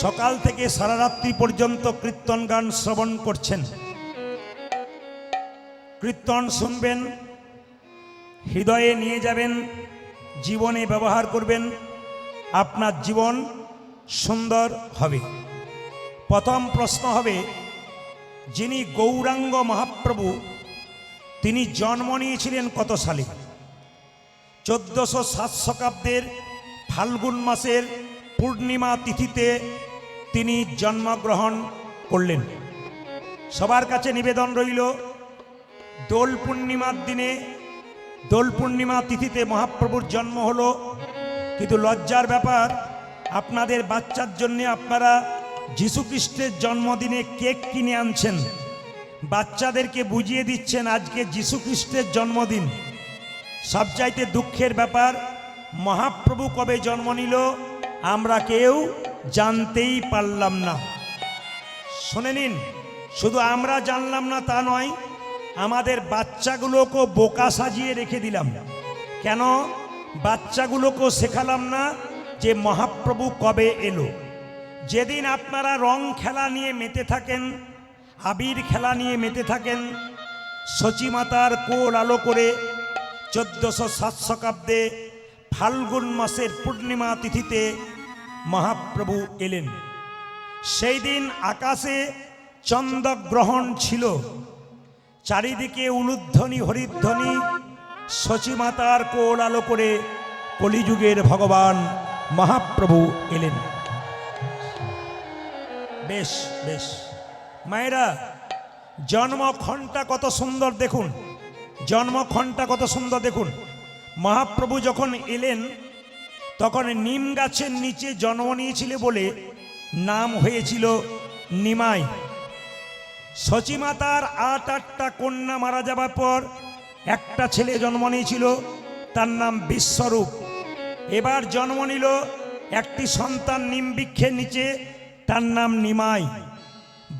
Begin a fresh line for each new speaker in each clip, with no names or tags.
সকাল থেকে সারা রাত্রি পর্যন্ত কীর্তন গান শ্রবণ করছেন। কীর্তন শুনবেন, হৃদয়ে নিয়ে যাবেন, জীবনে ব্যবহার করবেন, আপনার জীবন সুন্দর হবে। প্রথম প্রশ্ন হবে, যিনি গৌরাঙ্গ মহাপ্রভু তিনি জন্ম নিয়েছিলেন কত সালে? 1407 শতাব্দের ফাল্গুন মাসের পূর্ণিমা তিথিতে তিনি জন্মগ্রহণ করলেন। সবার কাছে নিবেদন রইল, দোল পূর্ণিমার দিনে, দোল পূর্ণিমা তিথিতে মহাপ্রভুর জন্ম হলো, কিন্তু লজ্জার ব্যাপার আপনাদের বাচ্চার জন্য আপনারা যীশুখ্রিস্টের জন্মদিনে কেক কিনে আনছেন, বাচ্চাদেরকে বুঝিয়ে দিচ্ছেন আজকে যীশুখ্রিস্টের জন্মদিন। সবচাইতে দুঃখের ব্যাপার, মহাপ্রভু কবে জন্ম নিল আমরা কেউ জানতেই পারলাম না। শুনে নিন, শুধু আমরা জানলাম না তা নয়, আমাদের বাচ্চাগুলোকে বোকা সাজিয়ে রেখে দিলাম। কেন? বাচ্চাগুলোকে শেখালাম না যে মহাপ্রভু কবে এলো। যেদিন আপনারা রং খেলা নিয়ে মেতে থাকেন, আবির খেলা নিয়ে মেতে থাকেন, সচিমাতার কোল আলো করে 1407 শতাব্দে ফাল্গুন মাসের পূর্ণিমা তিথিতে মহাপ্রভু এলেন। সেই দিন আকাশে চন্দ্রগ্রহণ ছিল, চারিদিকে উলুধ্বনি হরিধ্বনি, সচিমাতার কোল আলো করে কলিযুগের ভগবান মহাপ্রভু এলেন। বেশ বেশ মায়েরা, জন্মক্ষণটা কত সুন্দর দেখুন, জন্মক্ষণটা কত সুন্দর দেখুন। মহাপ্রভু যখন এলেন তখন নিম গাছের নিচে জন্ম নিয়েছিল বলে নাম হয়েছিল নিমাই। সচিমাতার 8টা কন্যা মারা যাবার পর একটা ছেলে জন্ম নিয়েছিল, তার নাম বিশ্বরূপ। এবার জন্ম নিল একটি সন্তান নিম বৃক্ষের নিচে, তার নাম নিমাই।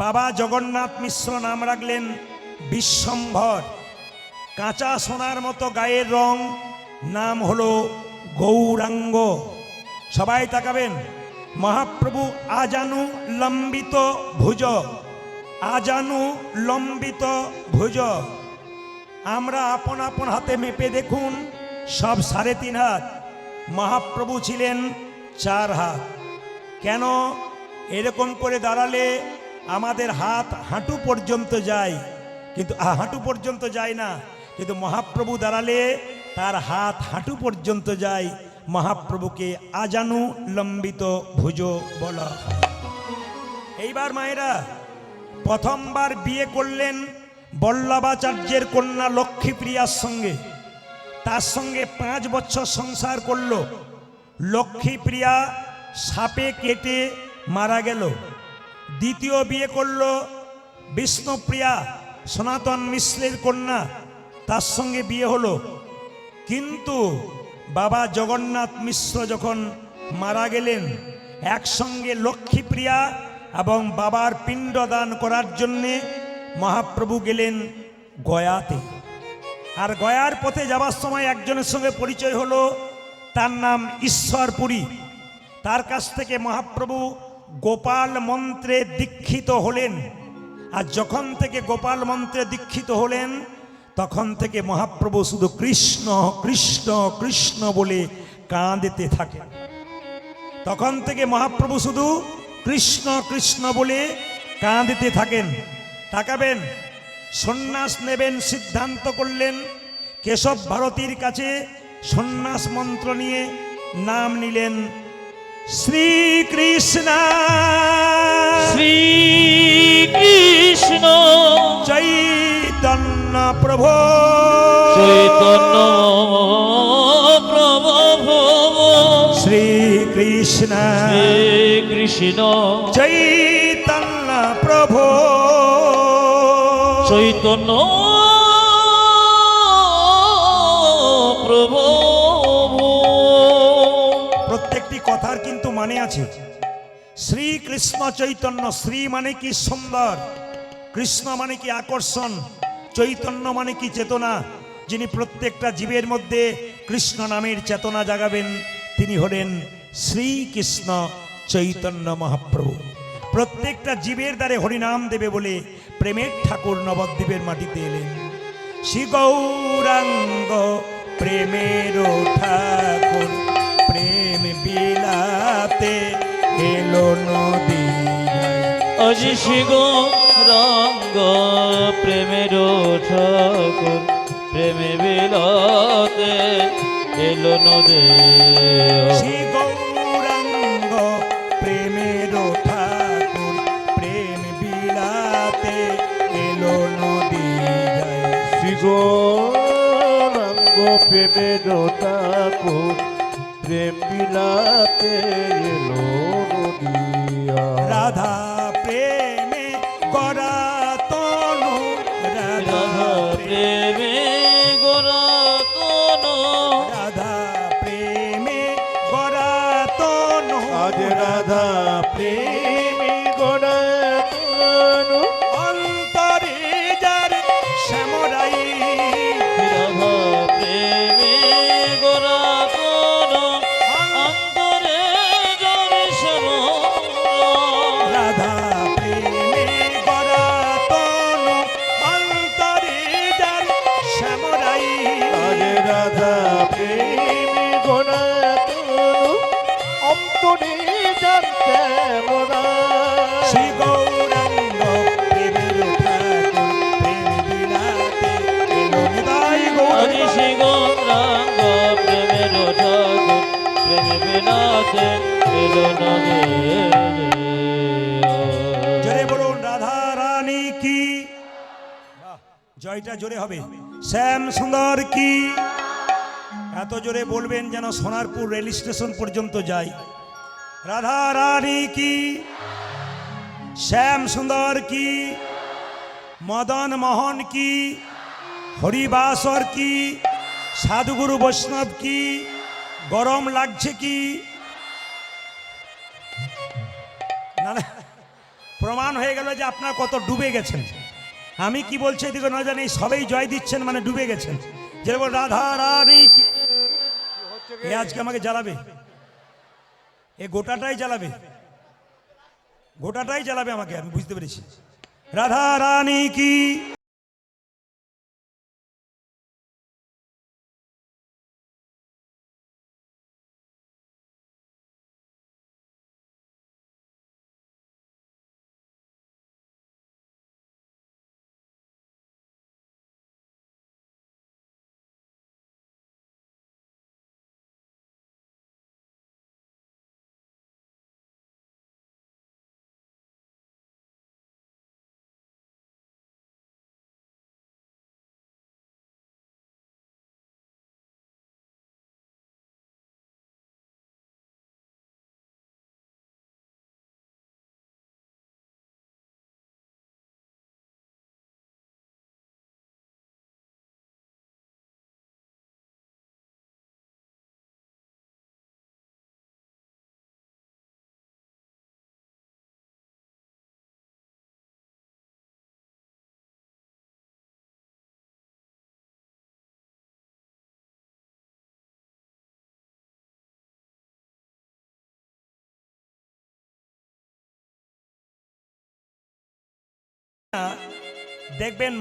বাবা জগন্নাথ মিশ্র নাম রাখলেন বিশ্বম্ভর। কাঁচা সোনার মতো গায়ের রং, নাম হলো গৌরাঙ্গ। সবাই তাকাবেন, মহাপ্রভু আজানু লম্বিত ভুজ, আজানু লম্বিত ভুজ। আমরা আপন আপন হাতে মেপে দেখুন, সব 3.5 হাত। মহাপ্রভু ছিলেন 4 হাত। কেন? এরকম করে দাঁড়ালে আমাদের হাত হাঁটু পর্যন্ত যায়, কিন্তু হাঁটু পর্যন্ত যায় না, কিন্তু মহাপ্রভু দাঁড়ালে তার হাত হাঁটু পর্যন্ত যায়। মহাপ্রভুকে আজানু লম্বিত ভুজ বলা। এইবার মায়েরা, প্রথমবার বিয়ে করলেন বল্লভাচার্যের কন্যা লক্ষ্মীপ্রিয়ার সঙ্গে। তার সঙ্গে 5 বছর সংসার করল। লক্ষ্মীপ্রিয়া সাপে কেটে মারা গেল। দ্বিতীয় বিয়ে করল বিষ্ণুপ্রিয়া, সনাতন মিশ্রের কন্যা, তার সঙ্গে বিয়ে হলো। কিন্তু বাবা জগন্নাথ মিশ্র যখন মারা গেলেন, একসঙ্গে লক্ষ্মীপ্রিয়া এবং বাবার পিণ্ডদান করার জন্যে মহাপ্রভু গেলেন গয়াতে। আর গয়ার পথে যাবার সময় একজনের সঙ্গে পরিচয় হলো, তার নাম ঈশ্বরপুরী। তার কাছ থেকে মহাপ্রভু গোপাল মন্ত্রে দীক্ষিত হলেন। আর যখন থেকে গোপাল মন্ত্রে দীক্ষিত হলেন, তখন থেকে মহাপ্রভু শুধু কৃষ্ণ কৃষ্ণ কৃষ্ণ বলে কাঁদতে থাকেন। তখন থেকে মহাপ্রভু শুধু কৃষ্ণ কৃষ্ণ বলে কাঁদতে থাকেন। তাকাবেন, সন্ন্যাস নেবেন সিদ্ধান্ত করলেন। কেশব ভারতীর কাছে সন্ন্যাস মন্ত্র নিয়ে নাম নিলেন শ্রীকৃষ্ণ
শ্রীকৃষ্ণ
চৈতন্য প্রভু
চৈতন্য প্রভু
শ্রীকৃষ্ণ
শ্রীকৃষ্ণ
চৈতন্য প্রভু
চৈতন্য প্রভু।
প্রত্যেকটি কথার কিন্তু মানে আছে। শ্রীকৃষ্ণ চৈতন্য, শ্রী মানে কি সুন্দর, কৃষ্ণ মানে কি আকর্ষণ, চৈতন্য মানে কি চেতনা। যিনি প্রত্যেকটা জীবের মধ্যে কৃষ্ণ নামের চেতনা জাগাবেন তিনি হলেন শ্রীকৃষ্ণ চৈতন্য মহাপ্রভু। প্রত্যেকটা জীবের দ্বারে হরিনাম দেবে বলে প্রেমের ঠাকুর নবদ্বীপের মাটিতে এলেন। শ্রী গৌরাঙ্গ প্রেমের ঠাকুর প্রেম বিলাতে এলো নদী।
আজি শিগো রঙ্গ প্রেমের ঠাকুর প্রেমে বিলাতে এলো নদে।
শ্রী গৌরাঙ্গ প্রেমের ঠাকুর প্রেম বিলাতে এলো নদী।
শ্রী গৌরাঙ্গ প্রেমের ঠাকুর প্রেম বিলাতে এলো নদিয়া।
রাধা প্রেমে গড়া তনু, রাধা
রাধা প্রেমে গোরা তনু,
রাধা প্রেমে গড়া তনু,
আজ রাধা প্রেমী গোড়া তনু
অন্তরে যার শ্যামরাই।
রাধা প্রেমে গোরা তনু, অন্তরে যাবে শ্যামলা।
রাধা প্রেমে গড়া তনু, অন্তরে যার শ্যামরাই।
আজ রাধা প্রেমী গোড়া তনু অন্তরে জানতে মোরা।
শ্রী গৌরাঙ্গ প্রেমের ঠাকুর প্রেম বিলাতে এলো নিতাই গৌর।
আজি শিগো রঙ্গ প্রেমের ঠাকুর প্রেমে বিলাতে এলো নদে।
জোরে বলুন রাধা রানী কি। জয়টা জোরে হবে। শ্যাম সুন্দর কি। এত জোরে বলবেন যেন সোনারপুর রেল স্টেশন পর্যন্ত যায়। রাধা রানী কি, শ্যাম সুন্দর কি, মদন মোহন কি, হরিবাসর কি, সাধুগুরু বৈষ্ণব কি। গরম লাগছে কি না? না, প্রমাণ হয়ে গেল যে আপনার কত ডুবে গেছেন। আমি কি বলছি এদিকে না জানি, সবাই জয় দিচ্ছেন মানে ডুবে গেছেন। যেরকম রাধা রানী কি। এ আজকে আমাকে জ্বালাবে, এ গোটাটাই জ্বালাবে, গোটাটাই জ্বালাবে আমাকে, আমি বুঝতে পেরেছি। রাধা রানী কি। দেখবেন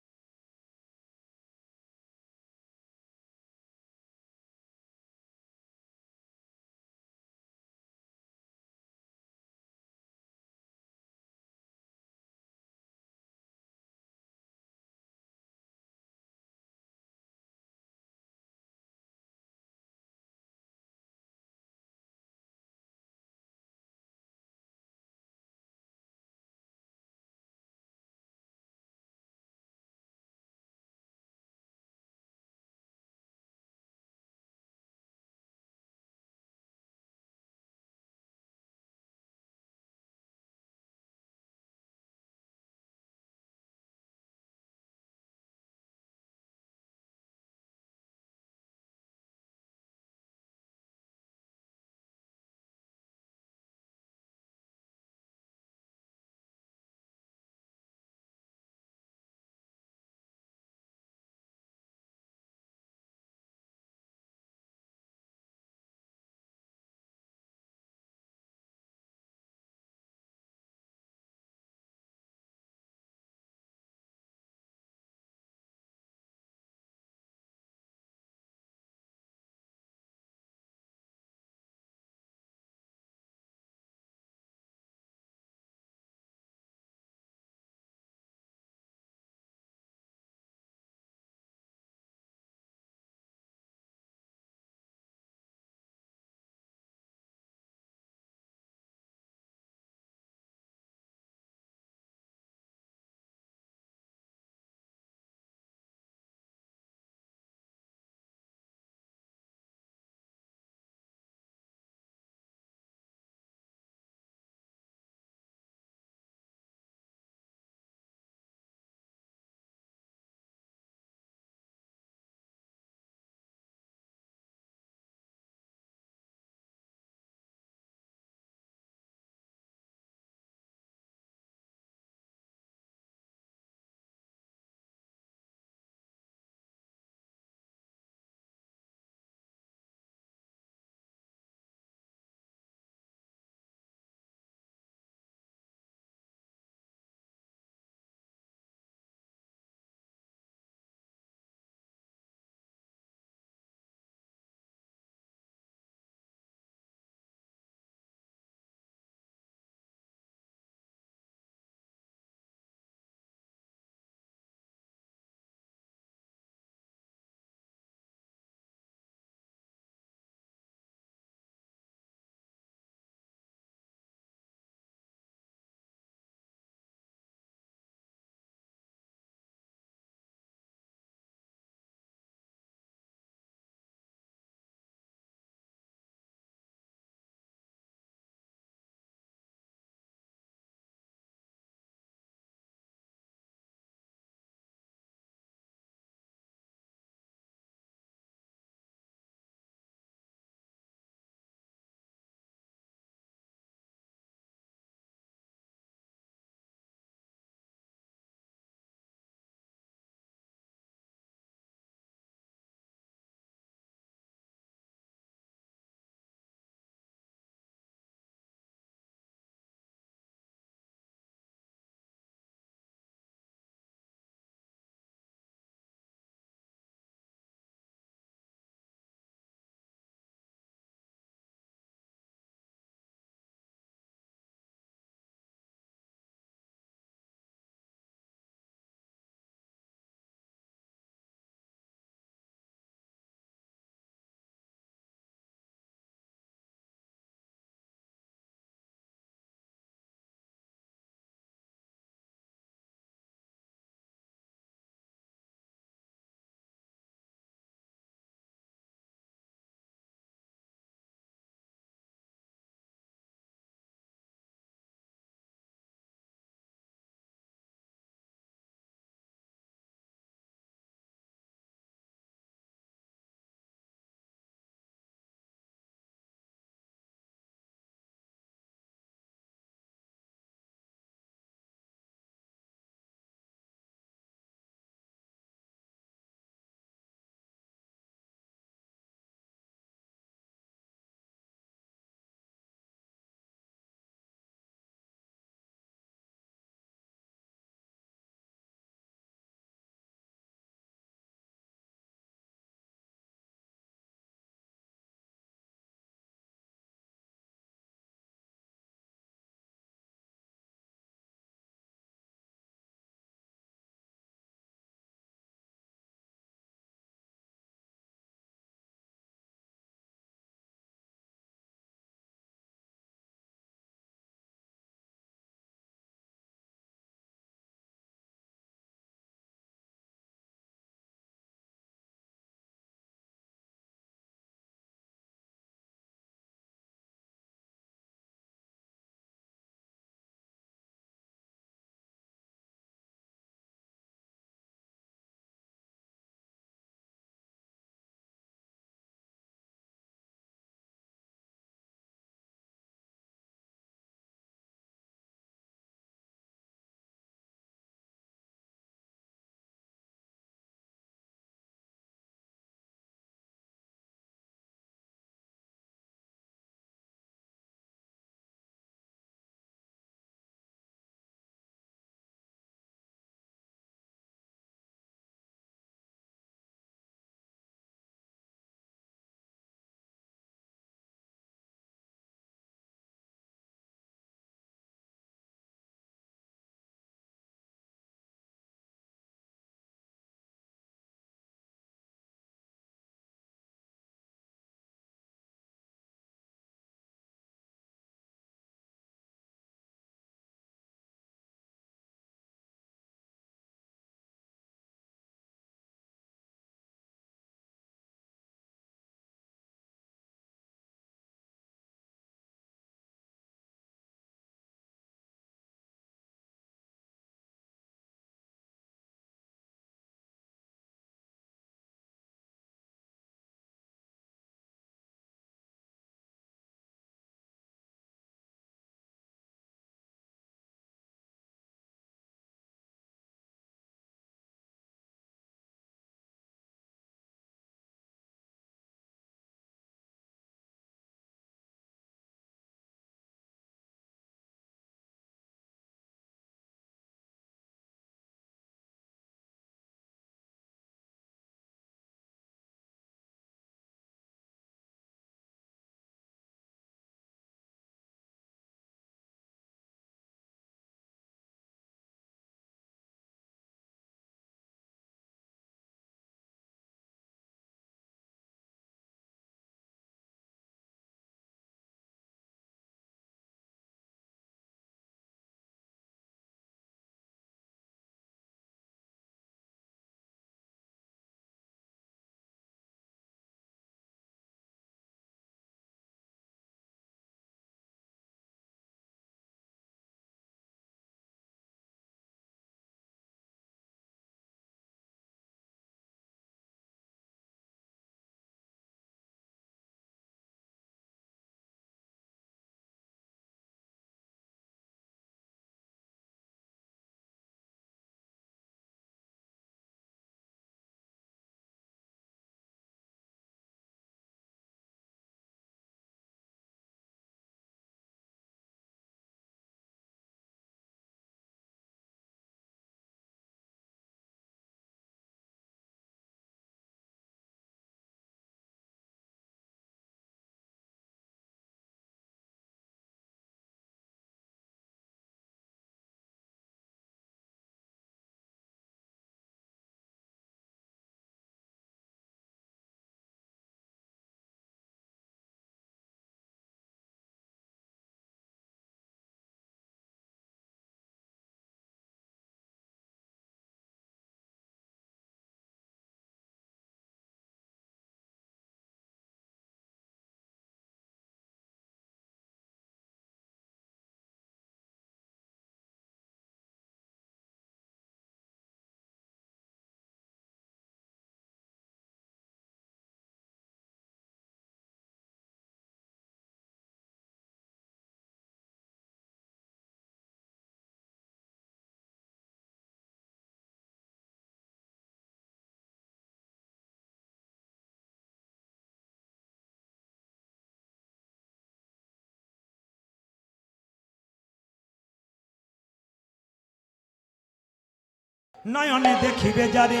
নয়নে দেখিবে যারে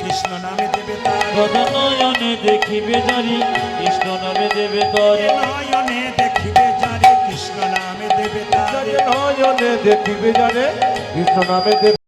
কৃষ্ণ নামে দেবে তার
কথা নয়নে দেখিবে জারি কৃষ্ণ নামে দেবে তরে
নয়নে দেখিবে যারে কৃষ্ণ নামে দেবে তার
নয়নে দেখিবে জানে কৃষ্ণ নামে দেবে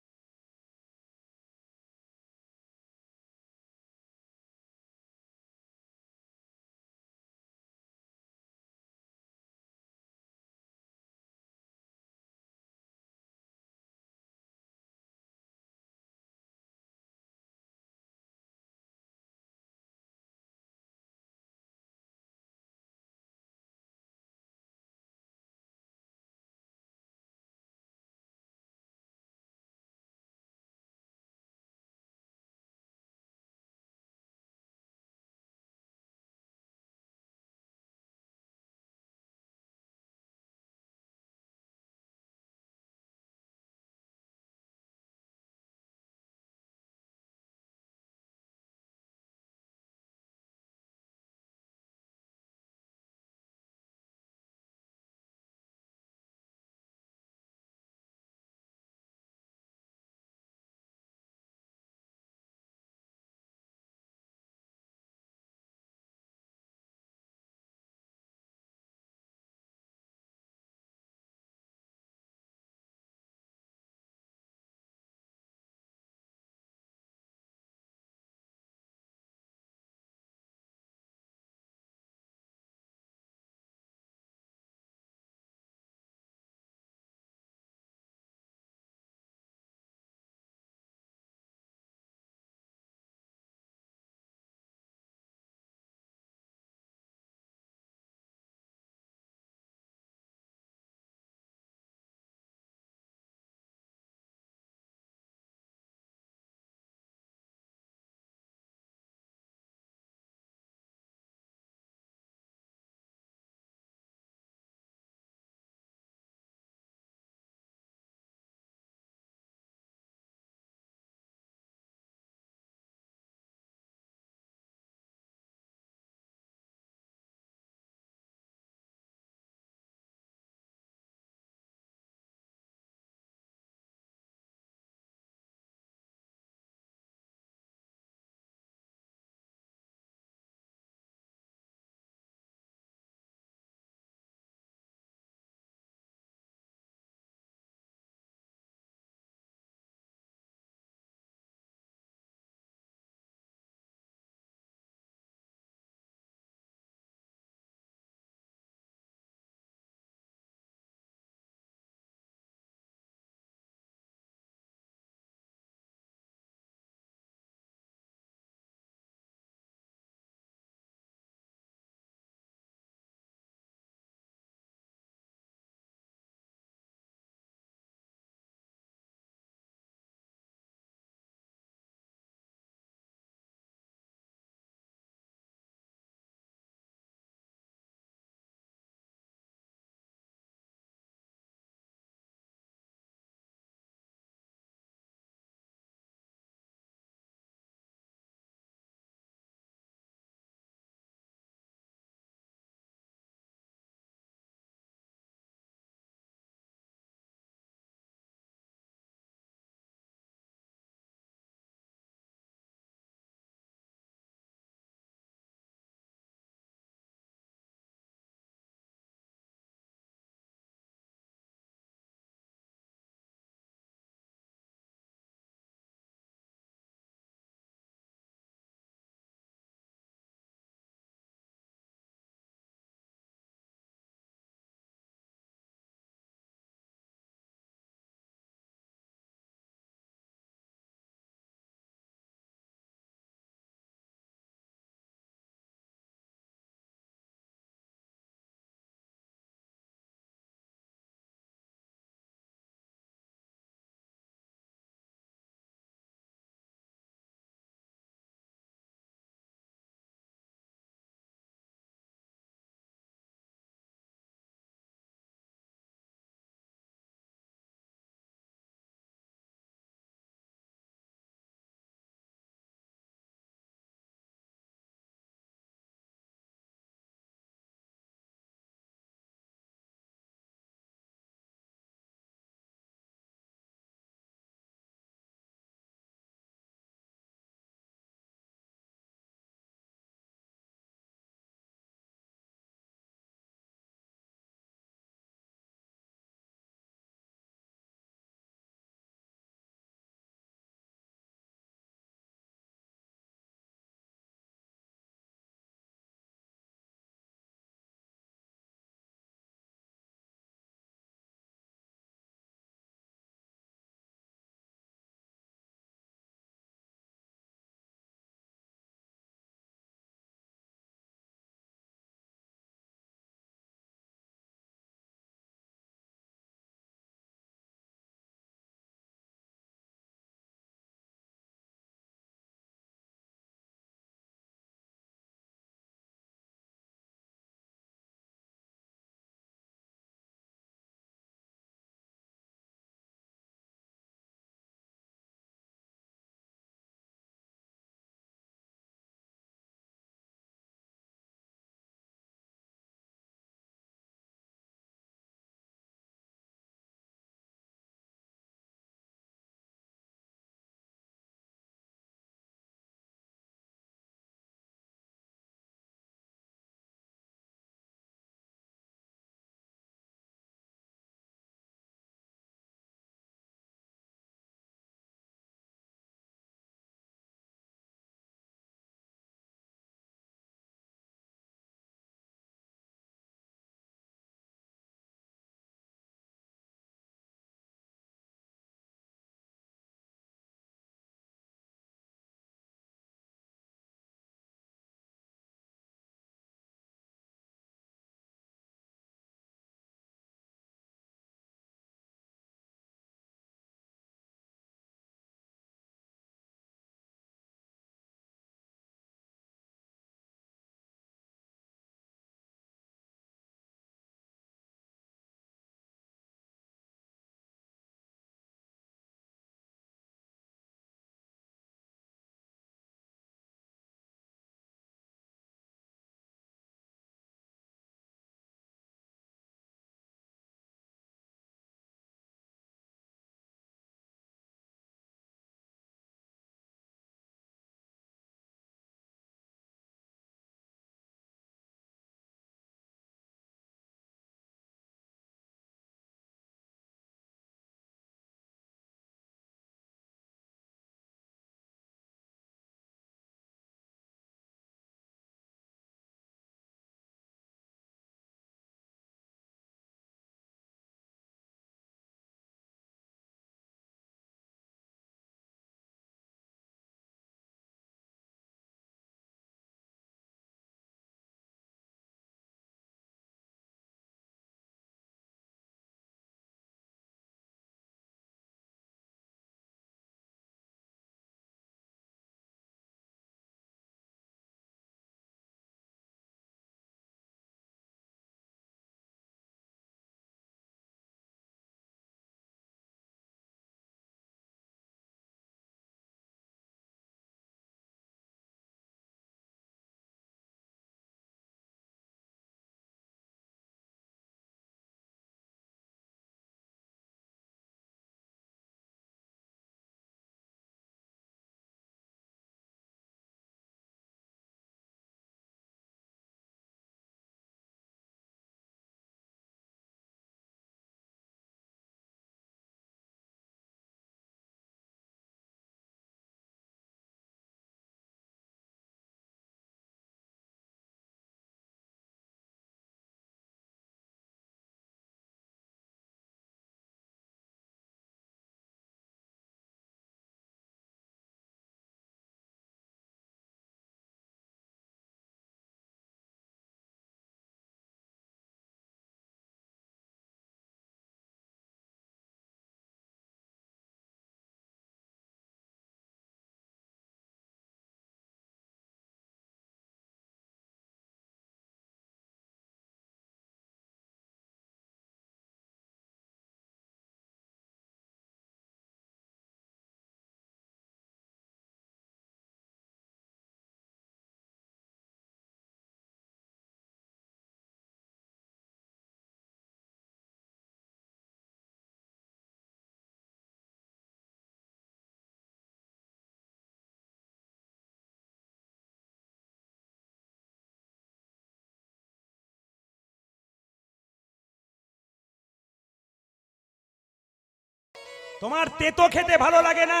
তোমার তেতো খেতে ভালো লাগে না,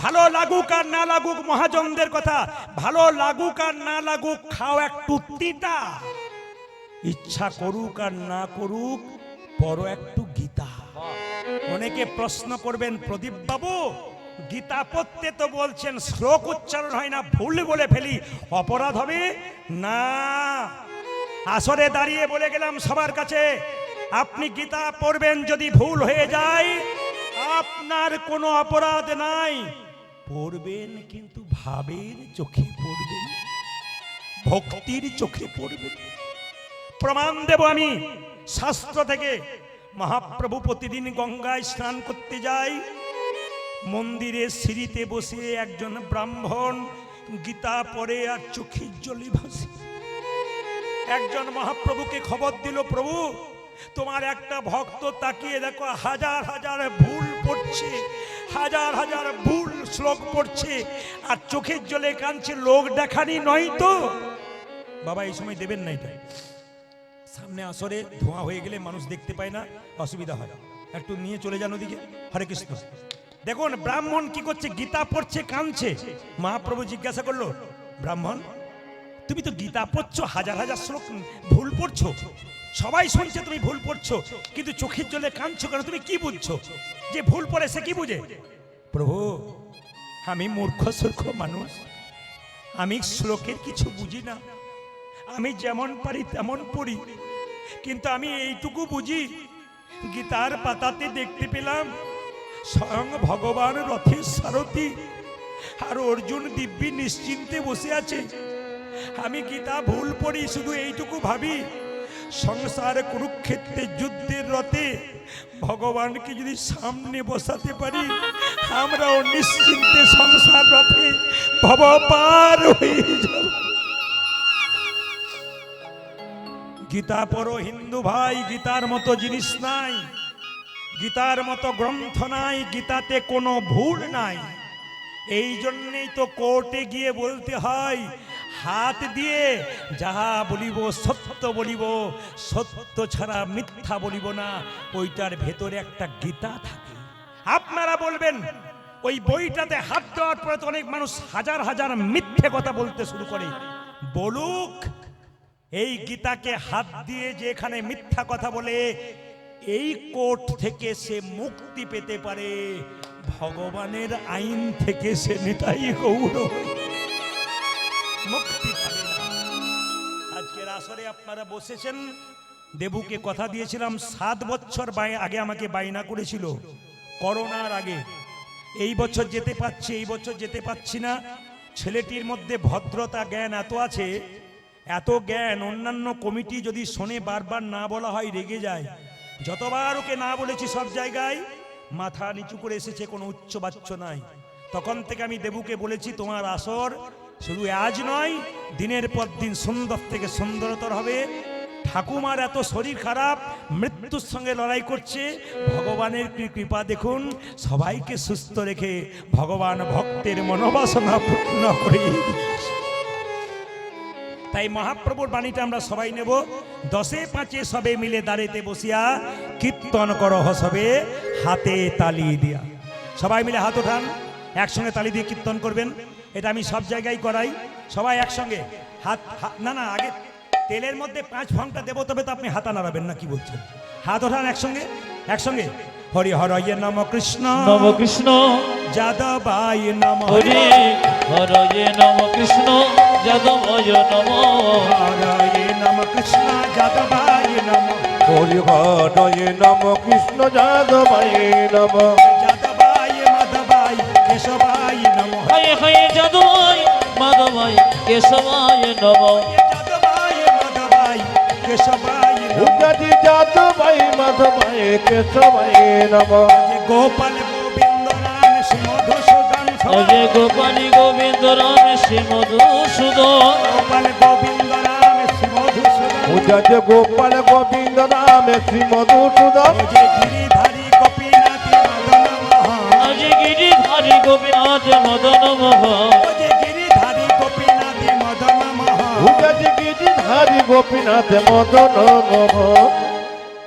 ভালো লাগুক আর না লাগুক মহাজনদের কথা, ভালো লাগুক আর না লাগুক খাও একটু তিতা, ইচ্ছা করুক আর না করুক পড়ো একটু গীতা। অনেকে প্রশ্ন করবেন, প্রদীপ বাবু গীতা পড়তে তো বলছেন, শ্লোক উচ্চারণ হয় না, ভুল বলে ফেলি অপরাধ হবে না। আসরে দাঁড়িয়ে বলে গেলাম সবার কাছে, আপনি গীতা পড়বেন, যদি ভুল হয়ে যায় আপনার কোনো অপরাধ নাই, পড়বেন কিন্তু ভাবের চোখে পড়বেন, ভক্তির চোখে পড়বেন। প্রমাণ দেব আমি শাস্ত্র থেকে। মহাপ্রভু প্রতিদিন গঙ্গায় স্নান করতে যায়, মন্দিরে সিঁড়িতে বসে একজন ব্রাহ্মণ গীতা পড়ে আর চোখের জলে ভাসে। একজন মহাপ্রভুকে খবর দিল, প্রভু তোমার একটা ভক্ত তাকিয়ে দেখো হাজার হাজার ভুল পড়ছে, হাজার হাজার ভুল শ্লোক পড়ছে আর চোখের জলে কাঁদছে, লোক দেখানি নয় তো? বাবা এই সময় দেবেন না, এটা সামনে আসরে ধোঁয়া হয়ে গেলে মানুষ দেখতে পায় না, অসুবিধা হয়, একটু নিয়ে চলে যান ওদিকে। হরে কৃষ্ণ। দেখুন ব্রাহ্মণ কি করছে, গীতা পড়ছে কাঁদছে। মহাপ্রভু জিজ্ঞাসা করলো, ব্রাহ্মণ তুমি তো গীতা পড়ছো, হাজার হাজার শ্লোক ভুল পড়ছো, সবাই শুনছে তুমি ভুল পড়ছো, কিন্তু চোখের জলে কাঁদছো কেন? তুমি কি বুঝছো? যে ভুল পড়ে সে কি বুঝে? প্রভু আমি মূর্খ সূর্খ মানুষ, আমি শ্লোকের কিছু বুঝি না, আমি যেমন পারি তেমন পড়ি, কিন্তু আমি এইটুকু বুঝি, গীতার পাতাতে দেখতে পেলাম স্বয়ং ভগবান রথের সারথি আর অর্জুন দিব্যি নিশ্চিন্তে বসে আছে। আমি গীতা ভুল পড়ি, শুধু এইটুকু ভাবি, সংসার কুরুক্ষেত্রের যুদ্ধের রথে ভগবানকে যদি সামনে বসাতে পারি, আমরাও নিশ্চিন্তে সংসার রথে ভব পার হয়ে যাব। গীতা পড়ো হিন্দু ভাই, গীতার মতো জিনিস নাই, গীতার মতো গ্রন্থ নাই, গীতাতে কোনো ভুল নাই। এই জন্যেই তো কোর্টে গিয়ে বলতে হয়, হাত দিয়ে যাহা বলিব সত্য বলিব, সত্য ছাড়া মিথ্যা বলিব না, ওইটার ভেতরে একটা গীতা থাকে। আপনারা বলবেন ওই বইটাতে হাত দেওয়ার পরে তো অনেক মানুষ হাজার হাজার মিথ্যে কথা বলতে শুরু করে, বলুক। এই গীতাকে হাত দিয়ে যে এখানে মিথ্যা কথা বলে, এই কোর্ট থেকে সে মুক্তি পেতে পারে, ভগবানের আইন থেকে সে নিতাই গৌর মুক্তি পাবে না। আজকের আসরে আপনারা বসেছেন, দেবুকে কথা দিয়েছিলাম, 7 বছর আগে আমাকে বায়না করেছিল করোনার আগে, এই বছর যেতে পারছি, এই বছর যেতে পারছি না। ছেলেটির মধ্যে ভদ্রতা জ্ঞান এত আছে, এত জ্ঞান, অন্যান্য কমিটি যদি শোনে বারবার না বলা হয় রেগে যায়। যতবার ওকে না বলেছি সব জায়গায় মাথা নিচু করে এসেছে, কোনো উচ্চ বাচ্চ নাই। তখন থেকে আমি দেবুকে বলেছি, তোমার আসর শুধু আজ নয়, দিনের পর দিন সুন্দর থেকে সুন্দরতর হবে। ঠাকুমার এত শরীর খারাপ, মৃত্যুর সঙ্গে লড়াই করছে, ভগবানের কৃপা দেখুন, সবাইকে সুস্থ রেখে ভগবান ভক্তের মনোবাসনা পূর্ণ করে। তাই মহাপ্রভুর বাণীটা আমরা সবাই নেব। 10-5 সবে মিলে দাঁড়িতে বসিয়া কীর্তন করো সবে হাতে তালি দিয়া। সবাই মিলে হাত ওঠান, একসঙ্গে তালি দিয়ে কীর্তন করবেন। এটা আমি সব জায়গায় করাই, সবাই একসঙ্গে হাত। না না, আগে তেলের মধ্যে 5 ভাঙটা দেবো, তবে তো আপনি হাতা নাড়াবেন না, কি বলছেন? হাত ওঠান একসঙ্গে, একসঙ্গে। হরি হরয়ে নম কৃষ্ণ
নম কৃষ্ণ
যাদবায় নম,
হরি হরয়ে নম কৃষ্ণ যাদবায় নম,
হরয়ে নম কৃষ্ণ যাদবায় নম,
হরি হরয়ে নম কৃষ্ণ যাদবায় নম,
যাদবায় মাধবায় কেশবায় নম,
হয়ে হয়ে যাদবায় মাধবায় কেশবায় নম,
যাদবায় মাধবায় কেশবায় নম,
উজাজি যাদবায় মাধবায় কেশবায় নম,
গোপাল গোবিন্দ রাম শ্রী মধুসূদন,
অজয় গোপালী গোবিন্দ রাম শ্রী মধুসূদন,
গোপাল গোবিন্দ রাম শ্রী মধুসূদন,
উজাজি গোপাল গোবিন্দ রাম শ্রী মধুসূদন,
যে গিরিধারী গোপীনাথ মদন মোহন,
অজয় গিরিধারী গোপীনাথ মদন মোহন,
যে গিরিধারী গোপীনাথ মদন মোহন,
উজাজি গিরিধারী গোপীনাথ মদন মোহন,